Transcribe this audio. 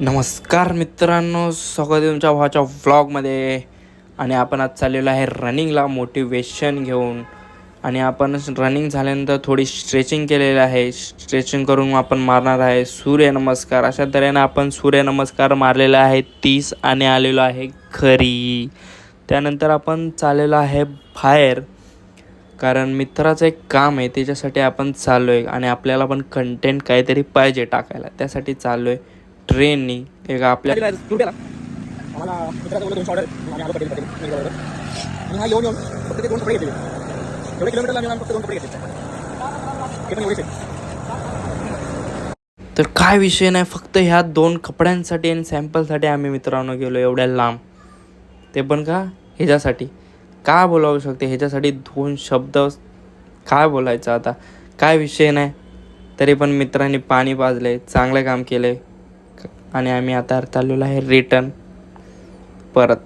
नमस्कार मित्रांनो, स्वागत आहे तुमच्या भावाच्या व्लॉगमध्ये. आणि आपण आज चाललेलो आहे रनिंगला मोटिवेशन घेऊन. आणि आपण रनिंग झाल्यानंतर थोडी स्ट्रेचिंग केलेली आहे. स्ट्रेचिंग करून आपण मारणार आहे सूर्यनमस्कार. अशा तऱ्हेने आपण सूर्यनमस्कार मारलेला आहे 30 आणि आलेलो आहे घरी. त्यानंतर आपण चाललेलो आहे बाहेर, कारण मित्राचं एक काम आहे, त्याच्यासाठी आपण चाललो आहे. आणि आपल्याला पण कंटेंट काहीतरी पाहिजे टाकायला, त्यासाठी चाललो आहे ट्रेननी. एक आपल्या तर काय विषय नाही, फक्त ह्या 2 कपड्यांसाठी आणि सॅम्पलसाठी आम्ही मित्रांनो गेलो एवढ्या लांब. ते पण का ह्याच्यासाठी, काय बोलावू शकते ह्याच्यासाठी 2 शब्द काय बोलायचं आता. काय विषय नाही, तरी पण मित्रांनी पाणी पाजले, चांगलं काम केलं. आणि आम्ही आता चाललेलो आहे रिटर्न परत.